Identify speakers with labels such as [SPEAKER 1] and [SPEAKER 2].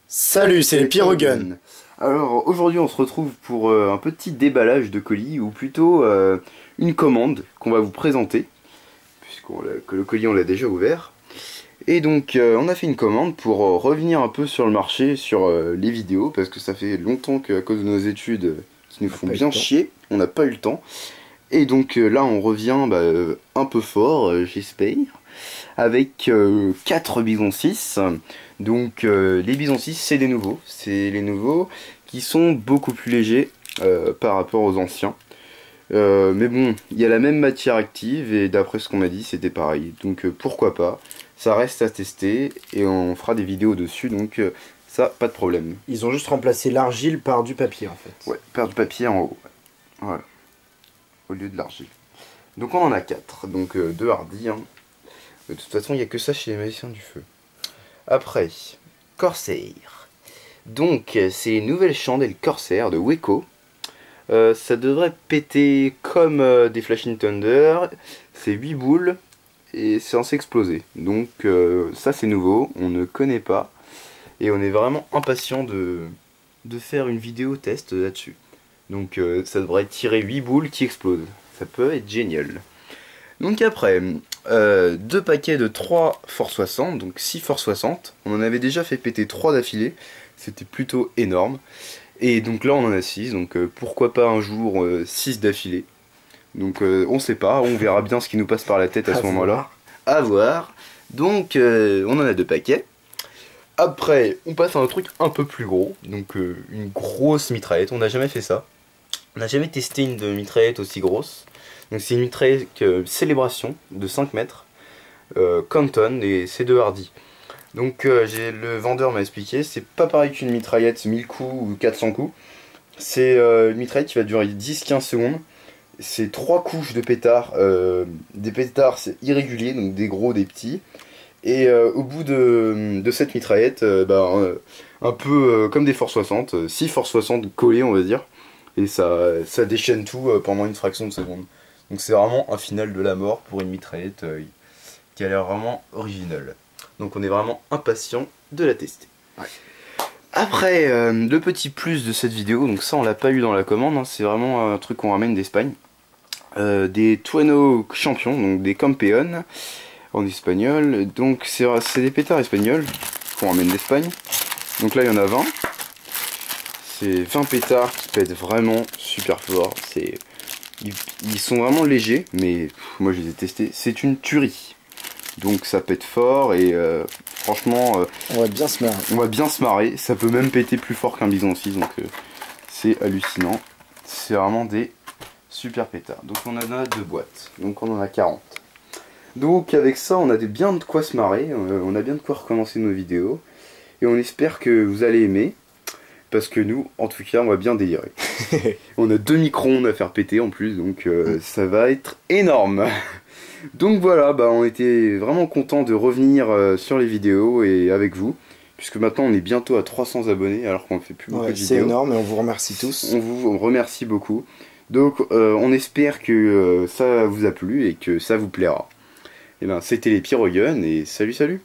[SPEAKER 1] Salut, c'est les Pyroguns.
[SPEAKER 2] Alors aujourd'hui on se retrouve pour un petit déballage de colis, ou plutôt une commande qu'on va vous présenter, que le colis on l'a déjà ouvert. Et donc on a fait une commande pour revenir un peu sur le marché, sur les vidéos, parce que ça fait longtemps qu'à cause de nos études qui nous font bien chier, on n'a pas eu le temps. Et donc là on revient un peu fort, j'espère, avec 4 Bison 6. Donc les Bison 6 c'est les nouveaux qui sont beaucoup plus légers par rapport aux anciens. Mais bon, il y a la même matière active et d'après ce qu'on m'a dit c'était pareil. Donc pourquoi pas, ça reste à tester et on fera des vidéos dessus, donc ça pas de problème.
[SPEAKER 1] Ils ont juste remplacé l'argile par du papier en fait.
[SPEAKER 2] Ouais, par du papier en haut. Voilà. Au lieu de l'argile. Donc on en a 4, donc 2 hardis. Hein. De toute façon, il n'y a que ça chez les magiciens du feu. Après, Corsair. Donc, c'est les nouvelles chandelles Corsair de Weco. Ça devrait péter comme des Flashing Thunder. C'est 8 boules et c'est censé exploser. Donc, ça c'est nouveau, on ne connaît pas. Et on est vraiment impatient de faire une vidéo test là-dessus. Donc, ça devrait tirer 8 boules qui explosent. Ça peut être génial. Donc après, 2 paquets de 3 Force 60, donc 6 Force 60. On en avait déjà fait péter 3 d'affilée, c'était plutôt énorme. Et donc là on en a 6, donc pourquoi pas un jour 6 d'affilée. Donc on sait pas, on verra bien ce qui nous passe par la tête à ce moment-là. À voir. Donc on en a 2 paquets. Après, on passe à un truc un peu plus gros, donc une grosse mitraillette, on n'a jamais fait ça. On n'a jamais testé une mitraillette aussi grosse. Donc c'est une mitraillette Célébration de 5 mètres, Canton, et c'est de Hardy. Donc le vendeur m'a expliqué, c'est pas pareil qu'une mitraillette 1000 coups ou 400 coups. C'est une mitraillette qui va durer 10-15 secondes. C'est 3 couches de pétards, des pétards c'est irrégulier, donc des gros, des petits. Et au bout de cette mitraillette, un peu comme des Force 60, 6 Force 60 collés on va dire. Et ça déchaîne tout pendant une fraction de seconde. Donc c'est vraiment un final de la mort pour une mitraillette qui a l'air vraiment originale. Donc on est vraiment impatient de la tester. Ouais. Après, le petit plus de cette vidéo, donc ça on l'a pas eu dans la commande, hein, c'est vraiment un truc qu'on ramène d'Espagne. Des Tueno champions, donc des Campeón en espagnol. Donc c'est des pétards espagnols qu'on ramène d'Espagne. Donc là il y en a 20. C'est 20 pétards qui pètent vraiment super fort. Ils sont vraiment légers, mais moi je les ai testés. C'est une tuerie. Donc ça pète fort et franchement...
[SPEAKER 1] on va bien se marrer.
[SPEAKER 2] On va bien se marrer. Ça peut même péter plus fort qu'un Bison 6, donc c'est hallucinant. C'est vraiment des super pétards. Donc on en a 2 boîtes. Donc on en a 40. Donc avec ça, on a bien de quoi se marrer. On a bien de quoi recommencer nos vidéos. Et on espère que vous allez aimer. Parce que nous, en tout cas, on va bien délirer. On a 2 micro-ondes à faire péter en plus, donc ça va être énorme. Donc voilà, on était vraiment content de revenir sur les vidéos et avec vous. Puisque maintenant on est bientôt à 300 abonnés alors qu'on ne fait plus beaucoup de vidéos.
[SPEAKER 1] C'est énorme et on vous remercie tous.
[SPEAKER 2] On vous remercie beaucoup. Donc on espère que ça vous a plu et que ça vous plaira. Et c'était les Pyroguns et salut salut.